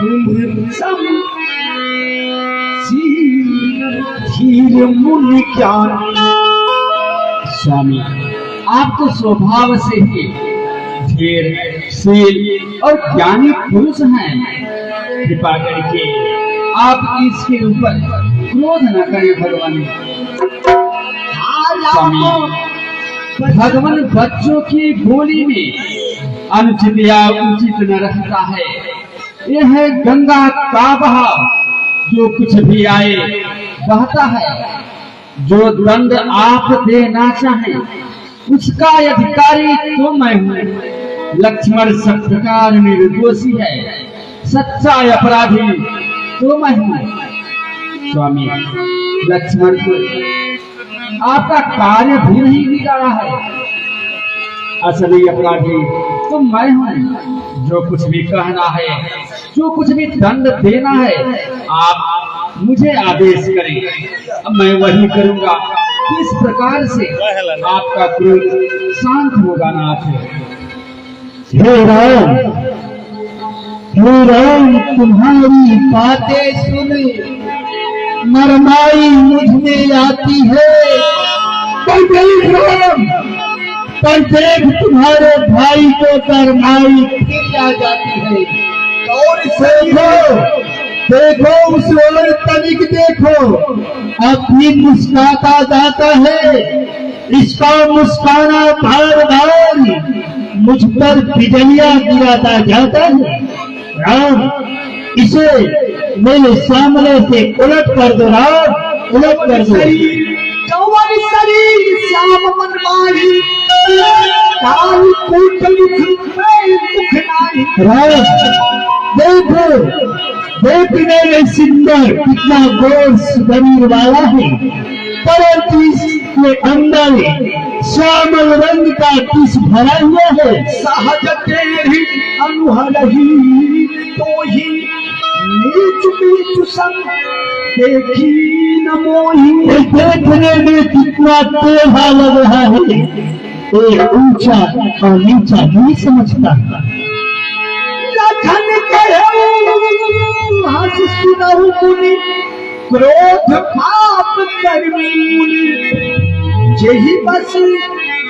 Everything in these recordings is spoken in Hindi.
धीर मुनि ज्ञान। स्वामी, आप तो स्वभाव से ही धीरशील और ज्ञानी पुरुष हैं। कृपा करके आप इसके ऊपर क्रोध न करें भगवान। स्वामी, भगवान बच्चों की बोली में अनुचित या उचित न रहता है। यह है गंगा का बहाव, जो कुछ भी आए बहता है। जो दंड आप देना चाहें उसका अधिकारी तो मैं हूँ। लक्ष्मण सब प्रकार निर्दोषी है, सच्चा अपराधी तो मैं हूँ। स्वामी, लक्ष्मण को आपका कार्य भी नहीं बिगाड़ा है। असली अपराधी तो मैं हूँ। जो कुछ भी कहना है, जो कुछ भी दंड देना है, आप मुझे आदेश करें, मैं वही करूंगा। किस प्रकार से आपका क्रोध शांत होगा नाथ? हे राम, तुम्हारी बातें सुन मरमाई मुझ में आती है। पर देख तुम्हारे भाई को गरमाई फिर आ जाती है। और देखो उस ओर तनिक देखो, अब भी मुस्कुराता जाता है। इसका मुस्काना बार बार मुझ पर बिजलियां गिराता जाता है। राम, इसे मेरे सामने से उलट कर दो राम, उलट कर दो। शरीर श्याम मन माही, काल कूट मुख नाही। राम, देख मेरे सिंदर कितना गोर शरीर वाला है, परंतु इसके अंदर श्यामल रंग का किस भरा हुआ है। सहज तेरी अनुहरही तो ही नीच नीच संग देखी न मोही। देखने में कितना टेढ़ा लग रहा है, एक ऊंचा और नीचा नहीं समझता। लखन कहे हंस सुनहु मुनि, क्रोध पाप कर्मी मुनि। यही बस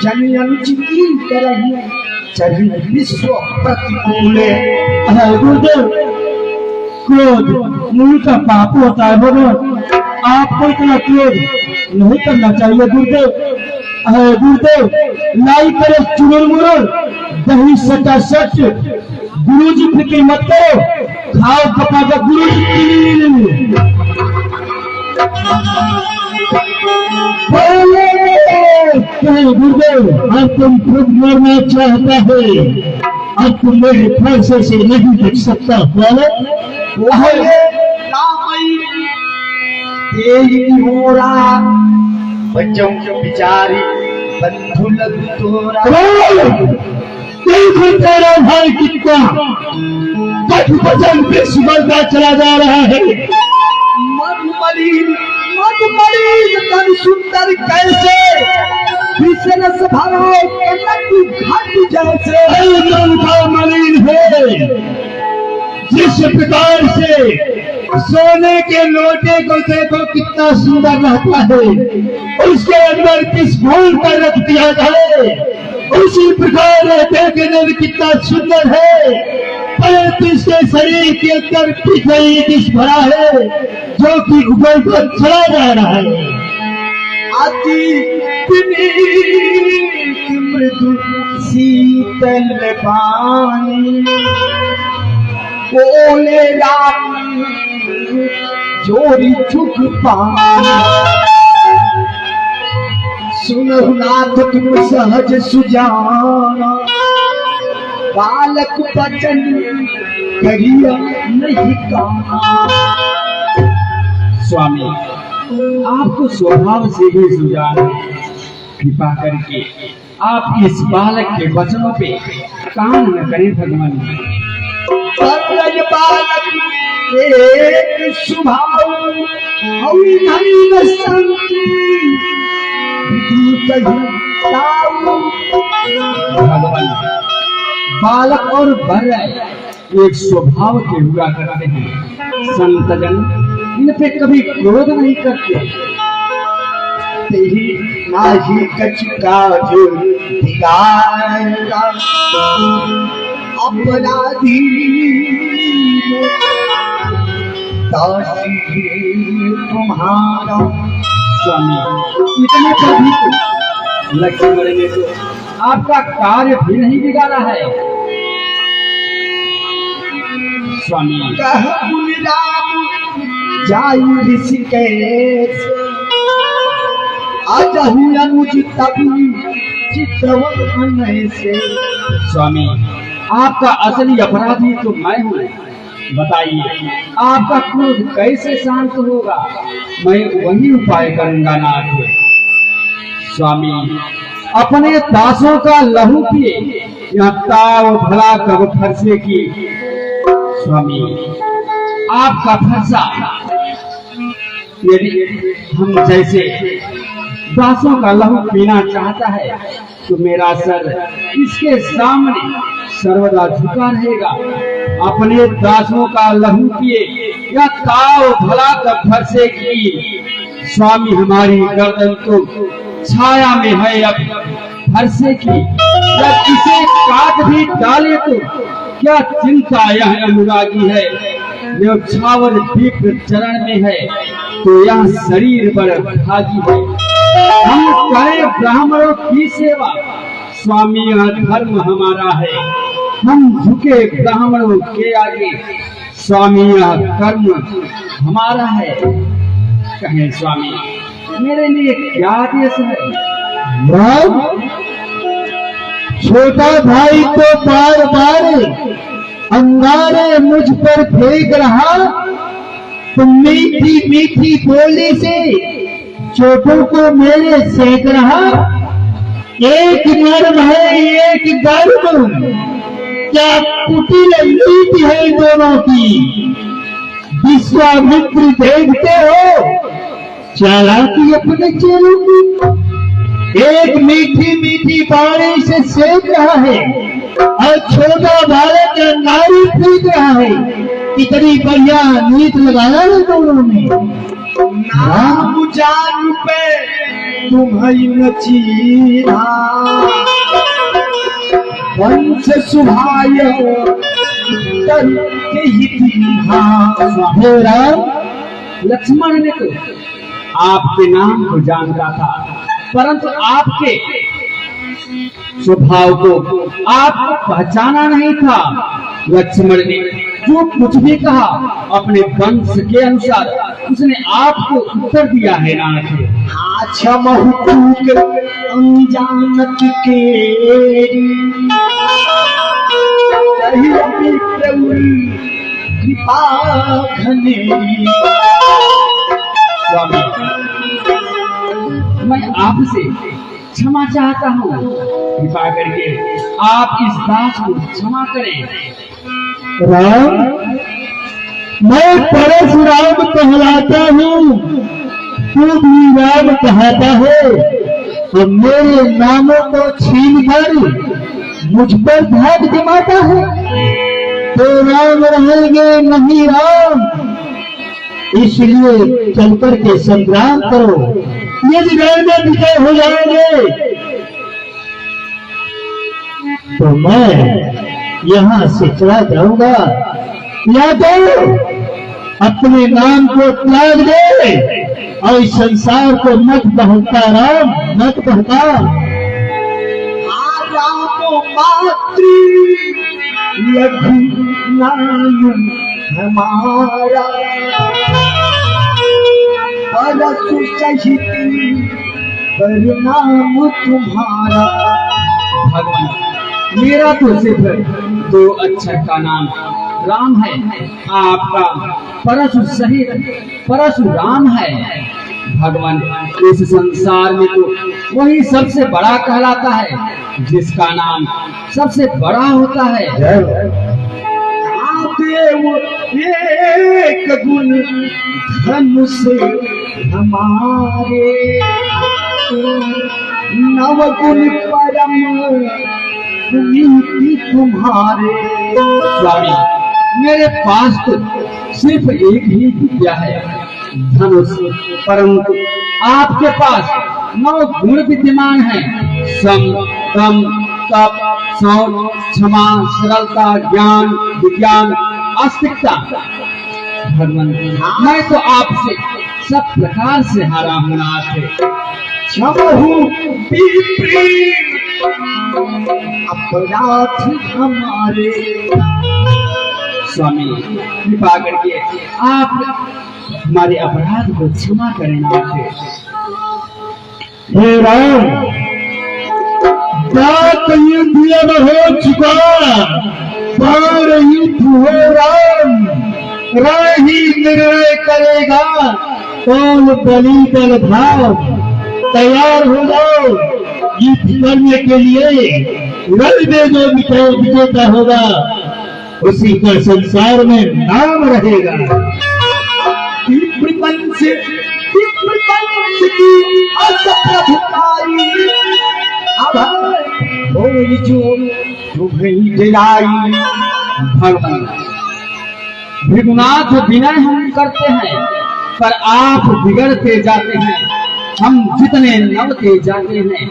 जन अनुचिति करही, चढ़ी विश्व प्रतिकूल। गुरुदेव, क्रोध मूल का पाप होता है। भगवान, आपको इतना क्रोध नहीं करना चाहिए। गुरुदेव, लाई करे चुरुर मुरुर, दही सटा सच। गुरु जी फिक्र मत करो, खाओ पका का गुरु जी। गुरुदेव, अब तुम खुद मरना चाहता है, अब तुम मेरे फैसले से नहीं बच सकता। हो रहा बच्चों को बिचारी बंधु लग तोरा। देखो तेरा भाई कितना वचन पे सुबह चला जा रहा है। मधुमलिन तन सुंदर कैसे, विषरस भरो कनक घट जैसे। मन का मलिन है, जिस प्रकार से सोने के लोटे को देखो कितना सुंदर रहता है, उसके अंदर किस भूल कर रख दिया जाए, उसी प्रकार देखने में कितना सुंदर है, परंतु इसके शरीर के अंदर पिछड़ी दिश भरा है, जो कि उबल कर चला जा रहा है। अति मृदु शीतल पानी, बोले राम जोरी झुक पानी। सुनहु नाथ तुम सहज सुजाना, बालक बचन करिया नहीं काना। स्वामी, आपको स्वभाव से ही सुजान है। कृपा करके आप इस बालक के वचनों पे कान न करें भगवान। बालक एक स्वभाव भगवान, बालक और बर एक स्वभाव के हुआ करते हैं। संतजन इन पे कभी क्रोध नहीं करते। तेरी नाही कछ काज बिगाड़ा, अपराधी दासी तुम्हारा। स्वामी इतने पर भी लक्ष्मण ने तो आपका कार्य भी नहीं बिगाड़ा है। स्वामी कह राम जायु ऋषिकेश, आजहु अनुज तभी चितवन से। स्वामी आपका असली अपराधी तो मैं हूँ। बताइए आपका क्रोध कैसे शांत होगा? मैं वही उपाय करूंगा नाथ। स्वामी अपने दासों का लहू पिए या ताव भला कब फरसे की। स्वामी आपका फरसा यदि हम जैसे दासों का लहू पीना चाहता है तो मेरा सर इसके सामने सर्वदा झुका रहेगा। अपने दासों का लहू पिए या ताव भला कब फरसे की। स्वामी हमारी गर्दन तो छाया में है अब फरसे की, जब इसे काट भी डाले तो क्या चिंता यह अनुरागी है। जब छावर दीप चरण में है तो यह शरीर बड़ भागी है। हम करें ब्राह्मणों की सेवा, स्वामी यह धर्म हमारा है। हम झुके ब्राह्मणों के आगे, स्वामी यह कर्म हमारा है। कहें स्वामी मेरे लिए क्या आदेश है? छोटा भाई तो बार बार अंगारे मुझ पर फेंक रहा, तो मीठी मीठी बोली से चोटों को मेरे सेक रहा। एक नर्म है एक गर्म, क्या कुटिल नीति है दोनों की। विश्वामित्र देखते हो चालाकी अपने चेलों की। एक मीठी मीठी बाणी से सेक रहा है और छोटा बालक नारी फेंक रहा है। कितनी बढ़िया नीत लगाया है दोनों ने। नाम जान पे तुम्हें नचीना, वंश सुभाय लक्ष्मण ने तो आपके नाम को जानता था, परंतु आपके स्वभाव को आपको पहचाना नहीं था। लक्ष्मण ने जो कुछ भी कहा अपने वंश के अनुसार उसने आपको उत्तर दिया है नाथ। अच्छा महूक अनजानत के कृपा घनेरी। स्वामी मैं आपसे क्षमा चाहता हूँ, कृपा करके आप इस दास को क्षमा करें। राम मैं परशुराम कहलाता हूँ, तू भी राम कहता है, और मेरे नामों को छीन कर मुझ पर धाक जमाता है। तो राम रहेंगे नहीं राम, इसलिए चलकर के संग्राम करो। यदि रहने विजय हो जाएंगे तो मैं यहाँ से चला जाऊंगा, या तो अपने नाम को त्याग दे और इस संसार को मत बहका राम, मत बहका। रामो मातृ लघु नाम हमारा, परसु सहित परिणाम तुम्हारा। भगवान मेरा तो सिर्फ 2 अक्षर का नाम राम है, आपका परशु सहित परशुराम है। भगवान इस संसार में तो वही सबसे बड़ा कहलाता है जिसका नाम सबसे बड़ा होता है। देव एक गुण धनुष हमारे, नव गुण परम नीति तुम्हारे। स्वामी मेरे पास तो सिर्फ एक ही विद्या है, धनुष, परंतु आपके पास 9 गुण विद्यमान हैं, सम, दम, तप, शौच, क्षमा, सरलता, ज्ञान, विज्ञान, आस्तिकता। भगवान, मैं तो आपसे सब प्रकार से हारा हूँ नाथ। क्षमहु विपरीत अपराध हमारे। स्वामी, कृपा करके आप हमारे अपराध को क्षमा करें नाथ। हे राम, जात युद्ध अब हो चुका, पार युद्ध हो राम। राही निर्णय करेगा कौन बलि कर भाव। तैयार हो जाओ युद्ध करने के लिए। रणवे जो विजेता होगा उसी का संसार में नाम रहेगा। विप्रपंच की असप्रभुताई, कोई जो तुम्हें जलाई। भगवान, भृगुनाथ विनय हम करते हैं, पर आप बिगड़ते जाते हैं। हम जितने नवते जाते हैं,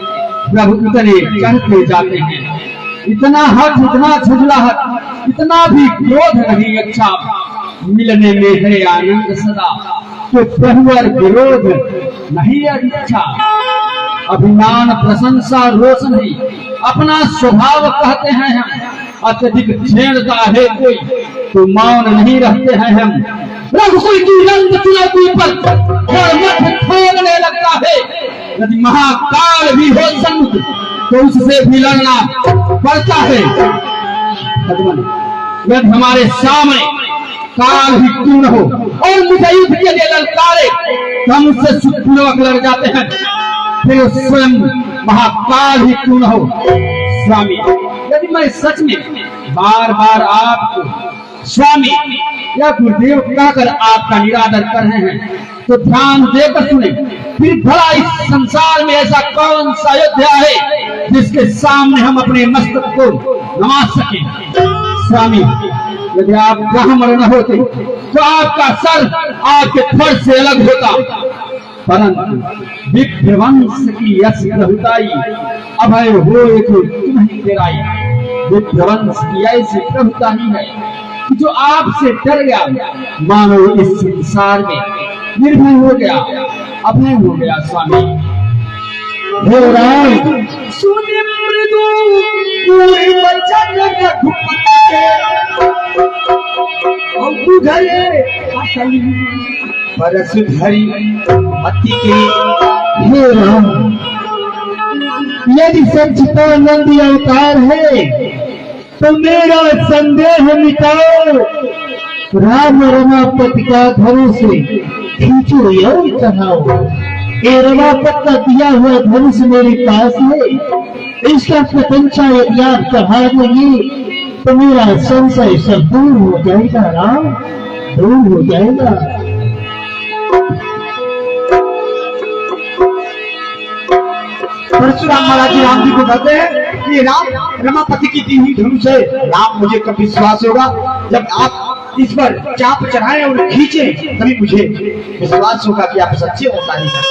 प्रभु उतने चढ़ते जाते हैं। इतना हठ, इतना झुझलाहट, इतना भी क्रोध नहीं अच्छा। मिलने में है आनंद सदा, तो प्रभु और विरोध नहीं अच्छा। अभिमान, प्रशंसा, रोष नहीं, अपना स्वभाव कहते हैं हम। अत्यधिक छेड़ता है कोई तो मौन नहीं रहते हैं हम। रघुकुल की रंग चुनौती पर और मठ खोलने लगता है। यदि महाकाल भी हो सन्मुख तो उससे भी लड़ना पड़ता है। भगवान, यदि हमारे सामने काल भी क्यों न हो और मुझे युद्ध के लिए ललकारे तो हम उससे सुखपूर्वक लड़ जाते हैं, फिर स्वयं महाकाल ही क्यों न हो। स्वामी, यदि मैं सच में बार बार आपको स्वामी या गुरुदेव कहकर आपका निरादर कर रहे हैं तो ध्यान देकर सुने। फिर भला इस संसार में ऐसा कौन सा अयोध्या है जिसके सामने हम अपने मस्तक को नवा सकें। स्वामी, यदि आप ब्राह्मण न होते तो आपका सर आपके फर से अलग होता, परंतु विप्रवंश की यश प्रभुताई अभय हो तुम्हें तेराई। विप्रवंश की ऐसी प्रभुता ही है कि जो आपसे डर गया मानो इस संसार में निर्भय हो गया, अभय हो गया। स्वामी, हे राम, सुनि मृदु कोई वचन रघुपति के, और बुझे अटल परस धरी मति के। हे राम, यदि सच्चिदानंद अवतार है तो मेरा संदेह मिटाओ। राम रमापति का धनुष खींचो और चढ़ाओ। ये रमापत का दिया हुआ धनुष मेरे पास है, इसका प्रशंसा यदि आप चढ़ा देंगे तो मेरा संशय सब दूर हो जाएगा। राम, दूर हो जाएगा। परशुराम महाराज जी राम जी को कहते हैं कि राम रमापति की दी हुई धनुष है। राम, मुझे कब विश्वास होगा जब आप इस पर चाप चढ़ाएं और खींचे, तभी मुझे विश्वास होगा कि आप सच्चे अवतारी हैं।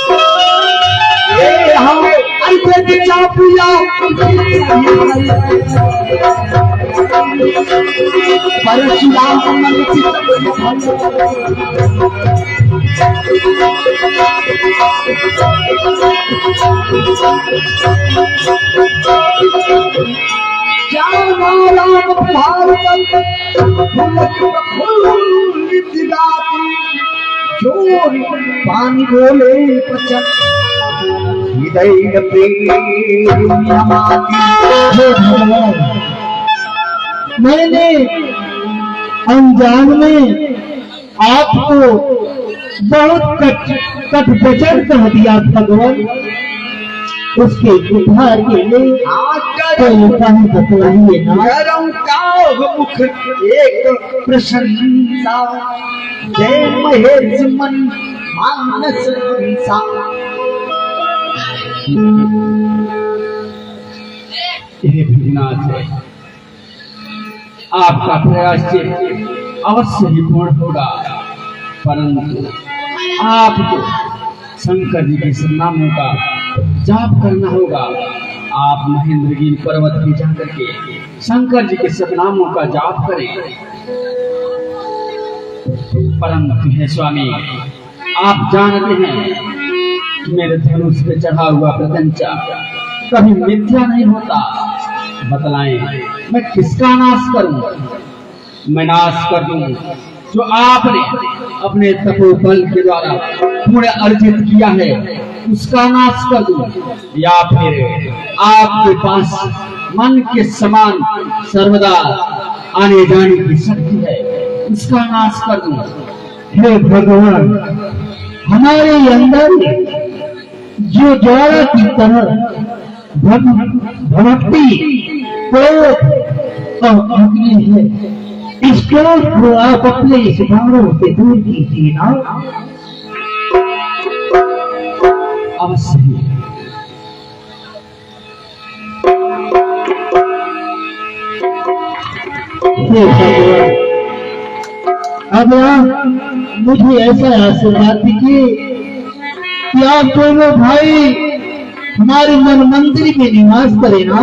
परशुराम पानी बोले बचन हृदय मैंने अनजान में आपको बहुत कट वचन कह दिया भगवान। उसके उद्धार के लिए कोई उपाय बतलाइए ना। मुख एक प्रशंसा, जय महेश मन मानस हंसा। हे भृगुनाथ, आपका प्रायश्चित अवश्य ही पूर्ण होगा, परंतु आपको शंकर जी के सब नामों का जाप करना होगा। आप महेंद्रगिरी पर्वत पे जाकर के शंकर जी के सब नामों का जाप करें। परंतु हे स्वामी, आप जानते हैं कि मेरे धनुष पे चढ़ा हुआ प्रत्यंचा कभी मिथ्या नहीं होता। बतलाएं, मैं किसका नाश करूं? मैं नाश कर दूं जो आपने अपने तपोबल के द्वारा पुण्य अर्जित किया है, उसका नाश कर दूं, या फिर आपके पास मन के समान सर्वदा आने जाने की शक्ति है, उसका नाश कर दूं। हे भगवान, हमारे अंदर जो ज्वाला की तरह भक्ति, क्रोध और अग्नि है, इस क्रोध को आप अपने इस भावों से दूर कीजिए ना। अवश्य ही। हे भगवान, अब आप मुझे ऐसा आशीर्वाद दीजिए कि आप दोनों भाई हमारे मन मंदिर में निवास करें ना,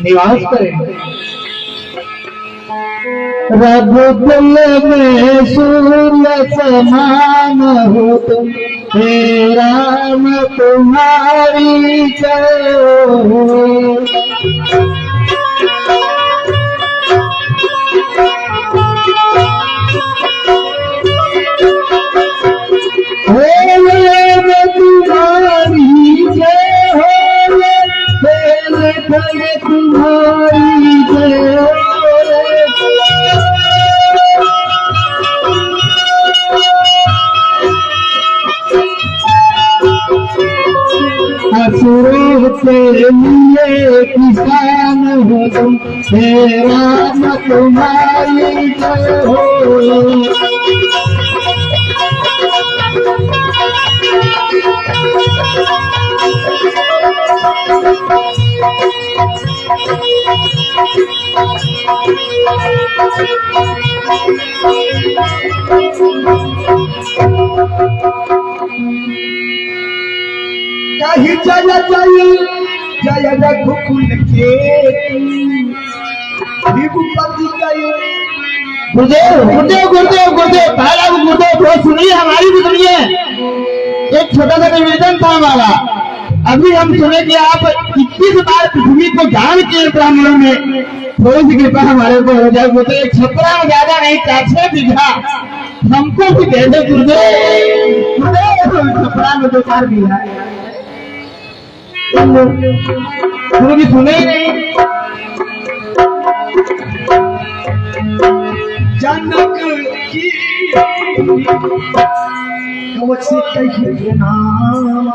निवास करें। रघुकुल में सूर्य समान हो तुम, हे राम तुम्हारी जय हो। असुरों के लिए किसान हो तुम, हे राम तुम्हारी जय हो। कहीं जय जय जय रघुकुल के रघुपति कहे। गुरुदेव गुरुदेव गुरुदेव गुरुदेव, पहला गुरुदेव बहुत सुनिए, हमारी भी सुनिए। एक छोटा सा निवेदन था हमारा। अभी हम सुने कि आप 21 बार पृथ्वी को ज्ञान के ब्राह्मणों में, थोड़ी सी कृपा हमारे ऊपर हो जाए। वो तो एक छपरा में ज्यादा नहीं, 4-6 बीघा हमको भी दे दे गुरुदेव। गुरुदेव छपरा में 2 बार भी है, गुरु जी सुने ही नहीं। जनक की कवच से कही नाम,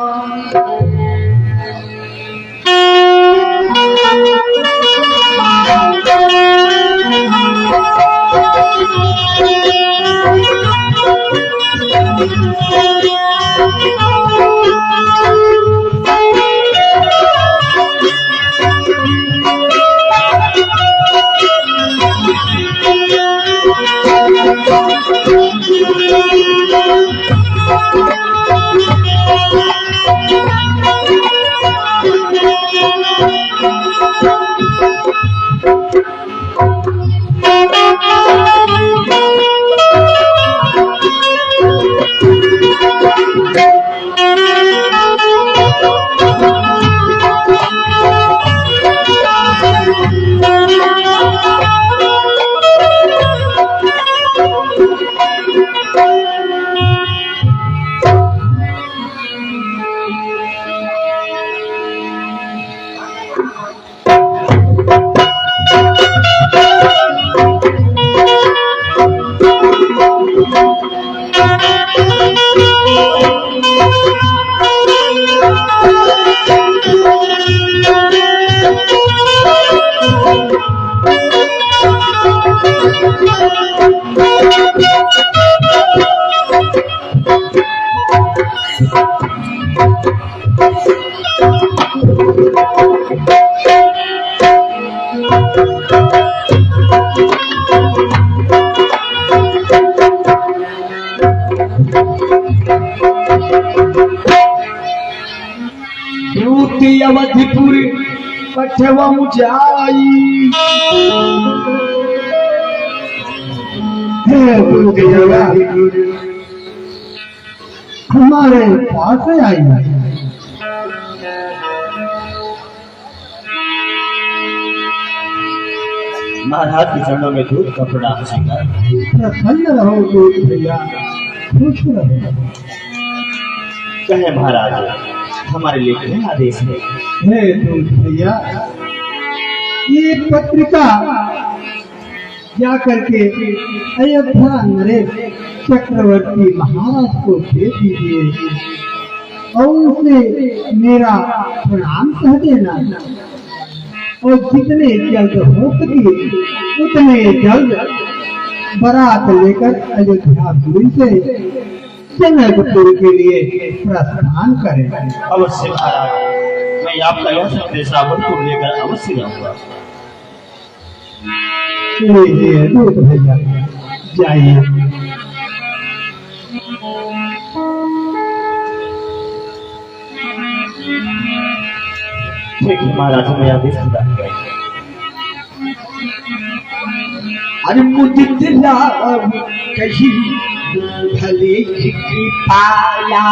मुक्ति अवधिपुर पठवम जाई। हे गुरुदेवा, हमारे पास आई। महाराज के चरणों में दूध का प्रणाम स्वीकार। प्रसन्न रहो दूध भैया, खुश रहो। कहे महाराज, हमारे लिए क्या आदेश है? हे दूध भैया, ये पत्रिका जा करके अयोध्या नरेश चक्रवर्ती महाराज को दे दीजिए और उनसे मेरा प्रणाम कह देना, और जितने जल्द हो सके उतने जल्द बारात लेकर अयोध्यापुरी से जनकपुर के लिए प्रस्थान करें। अवश्य महाराज, मैं आपका यह संदेश रावणपुर लेकर अवश्य जाऊंगा। लीजिए दूध भैया, जाइए। ठीक है महाराज, मैं आदेश प्रदान करेंगे। अरे मुदित लाभ कही भले कृपाला,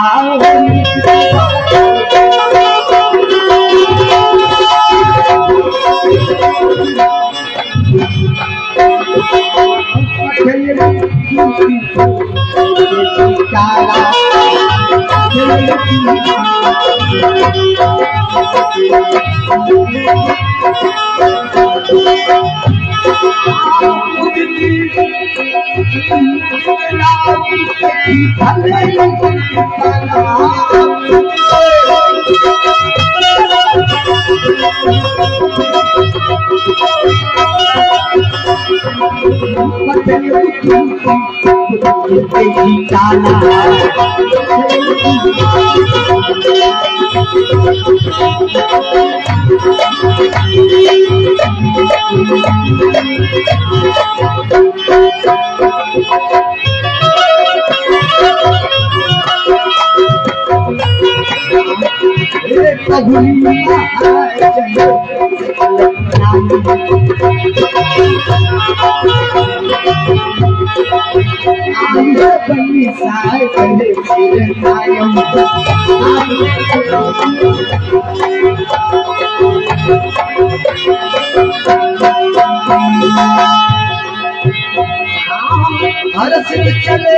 हर्ष चले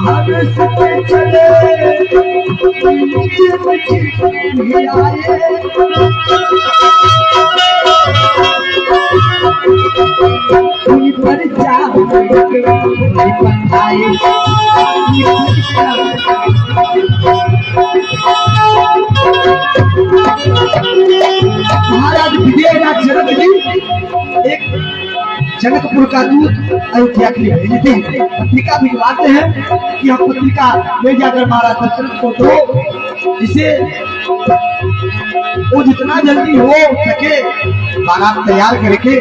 हर्ष चले पर महाराज विजयनाथ जनक जी एक जनकपुर का दूत अयोध्या के लिए भेजे थे। पत्रिका भिजवाते हैं कि हम पत्रिका ले जाकर महाराज दशरथ को दो, जिसे वो जितना जल्दी हो सके बारात तैयार करके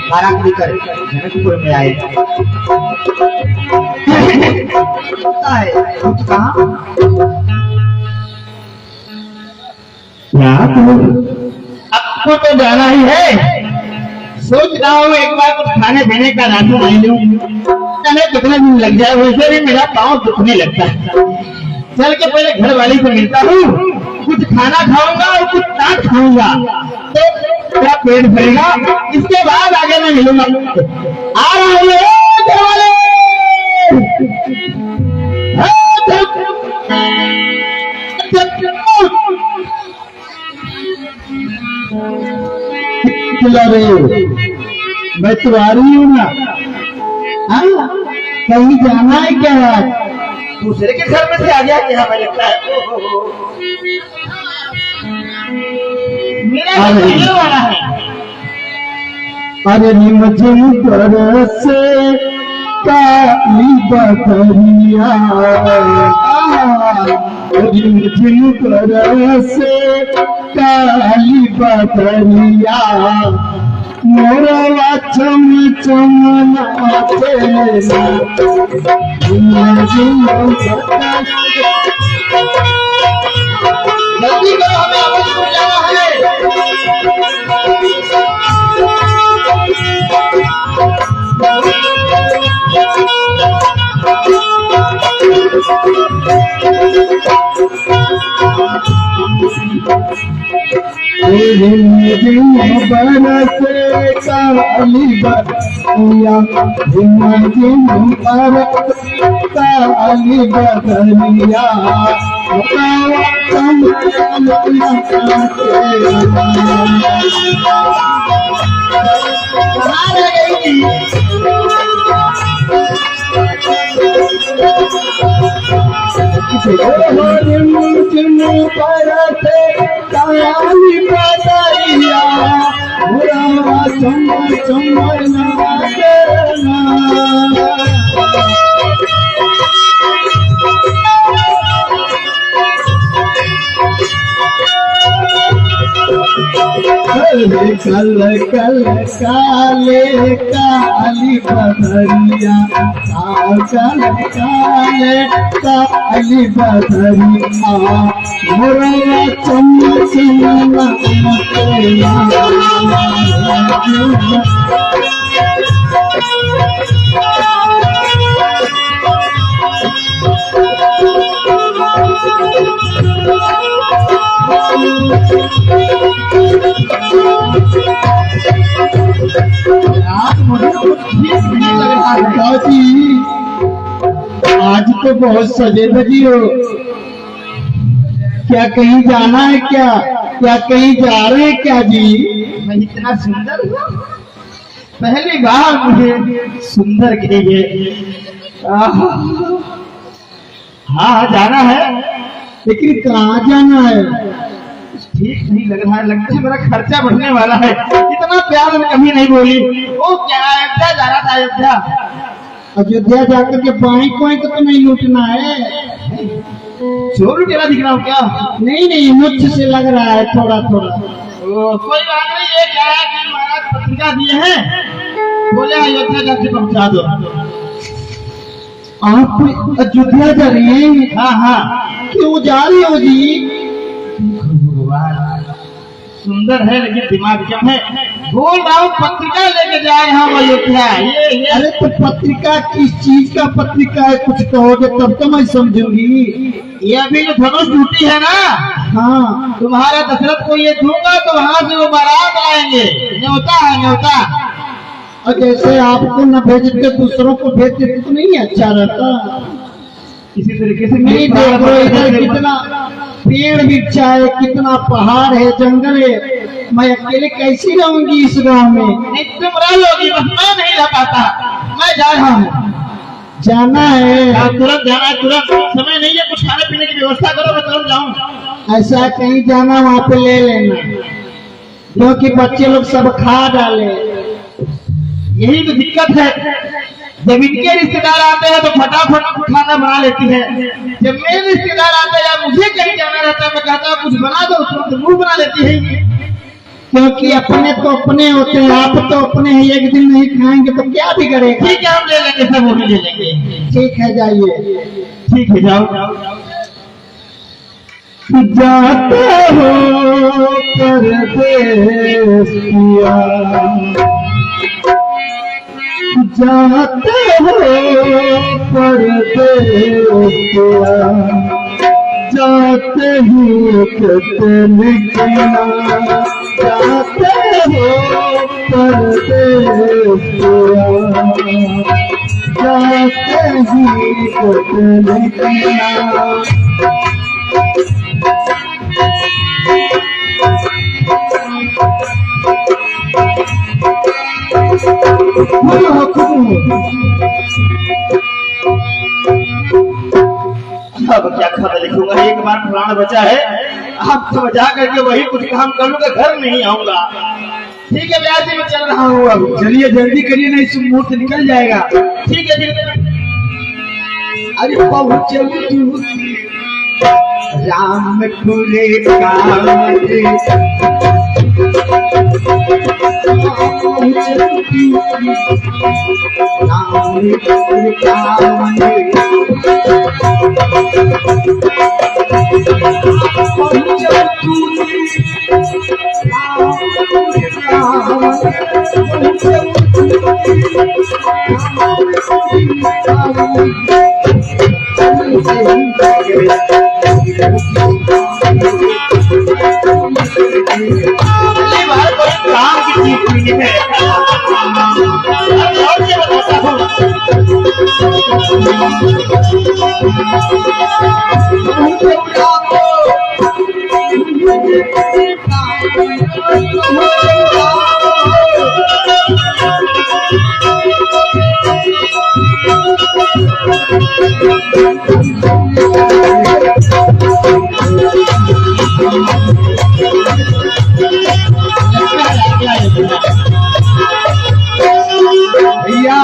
बारात लेकर जनकपुर में आए। दूत कहाँ? आपको तो जाना ही है। सोच रहा हूँ एक बार कुछ खाने पीने का राशन ले लूं, जाने कितने दिन लग जाए। वैसे भी मेरा पाँव दुखने लगता है। चल के पहले घर वाली से मिलता हूँ, कुछ खाना खाऊंगा और कुछ चाट खाऊंगा तो मेरा पेट भरेगा। इसके बाद आगे मैं मिलूंगा। आ रहा हूँ घर वाले। मैं तो आ रही हूँ ना। कहीं जाना है क्या? दूसरे के घर में से आ गया क्या? हमें लगता है मेरा घर वाला है। अरे मुझे से काली बकरिया, से काली बकरिया, मोरवा चम चमनाचे जल्दी करो, हमें अवधपुर जाना है। बरसे काली बदरिया, काली बदरिया, कहाँ रह गई थी? बरसे काली बदरिया, कल कल काले काली बदरिया, कल काले काली बदरिया, मोरवा आज तो बहुत सजे धजी हो। क्या कहीं जाना है क्या? क्या कहीं जा रहे हैं क्या जी? मैं इतना सुंदर हूँ, पहली बार मुझे सुंदर कहेंगे। हाँ जाना है, लेकिन कहाँ जाना है? ठीक नहीं लग रहा है, लगता है मेरा खर्चा बढ़ने वाला है। इतना प्यार में कभी नहीं बोली। वो क्या अयोध्या जाना था? अयोध्या अयोध्या जाकर के बैंक वैंक तो नहीं लूटना है? चोर लुटेरा दिख रहा हूँ क्या? नहीं नहीं, मुझ से लग रहा है थोड़ा थोड़ा। कोई बात नहीं, ये क्या है कि महाराज पत्रिका दिए हैं, बोले अयोध्या जाके पहुंचा दो। आप अयोध्या जा रहे हैं? हाँ हाँ। क्यों जा रही हो जी? सुंदर है लेकिन दिमाग कम है। बोल रहा हूँ पत्रिका लेके जा रहे हम अयोध्या। ये अरे तो पत्रिका किस चीज का पत्रिका है? कुछ कहोगे तब तो मैं समझूंगी। ये अभी जो धनुष टूटी है ना, हाँ, तुम्हारे दशरथ को ये दूंगा तो वहाँ से वो बारात आएंगे। न्योता है न्योता। और जैसे आपको न भेजते दूसरों को भेजते तो नहीं अच्छा रहता? इसी तरीके से नहीं देखो इधर कितना पेड़ वृक्ष है, कितना पहाड़ है, जंगल है। मैं अकेले कैसी रहूंगी इस गांव में? नहीं तुम रह लोगी, बस मैं नहीं रह पाता। मैं जा रहा हूँ। जाना है? तुरंत जाना है, तुरंत। समय नहीं है, कुछ खाने पीने की व्यवस्था करो, मैं तुरंत जाऊँ। ऐसा कहीं जाना वहाँ पे ले लेना, क्योंकि बच्चे लोग सब खा डाले। यही तो दिक्कत है, जब इनके रिश्तेदार आते हैं तो फटाफट खाना बना लेती है। जब मेरे रिश्तेदार आते हैं या मुझे कहीं जाना रहता है, मैं कहता हूँ कुछ बना दो, तो मुंह बना लेती है। क्योंकि अपने तो अपने होते हैं, आप तो अपने हैं, एक दिन नहीं खाएंगे तो क्या बिगड़ेगा? ठीक है, हम ले लेंगे, सब वो भी ले लेंगे। ठीक है, जाइए। ठीक है, जाओ। जाते हो परदेस पिया, जाते हो परदेस पिया, जाते ही कितने किया, जाते हो परदेस पिया, जाते ही कितने किया। अब क्या खबर लिखूंगा, एक बार प्राण बचा है। अब तो जा करके वही कुछ काम कर लूंगा, घर नहीं आऊंगा। ठीक है ब्याह जी, मैं चल रहा हूँ। अब चलिए जल्दी करिए, नहीं तो मुंह से निकल जाएगा। ठीक है, फिर अरे बहुत जल्दी राम खुले काम रे, राम खुले काम रे, अगली बार कोई काम की चीज पीने में और से बताता भैया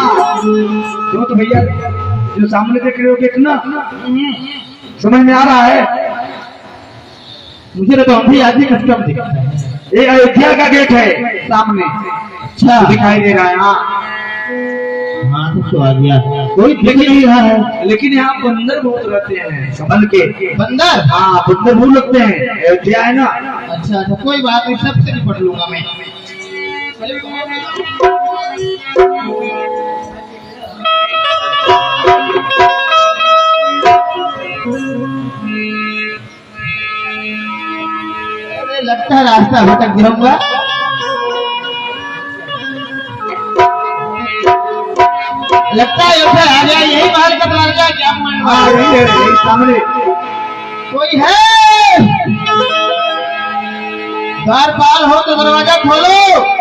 तो भैया जो सामने देख रहे हो गेट ना, समझ में आ रहा है? मुझे तो अभी आज ही कस्टम दिखा है। ये अयोध्या का गेट है सामने, अच्छा दिखाई दे रहा है। हाँ, हाँ तो आ गया। कोई दिख नहीं रहा है, लेकिन यहाँ बंदर बहुत रहते हैं संभल के। बंदर? हाँ, बंदर बहुत लगते हैं, अयोध्या है ना। अच्छा अच्छा, कोई बात नहीं, सबसे निपट लूंगा मैं। अरे लगता है रास्ता भटक जाऊंगा। लगता है उधर आ गया, यही माल का दरवाजा क्या? हाँ, यही सामने कोई है? द्वार पाल हो तो दरवाजा खोलो।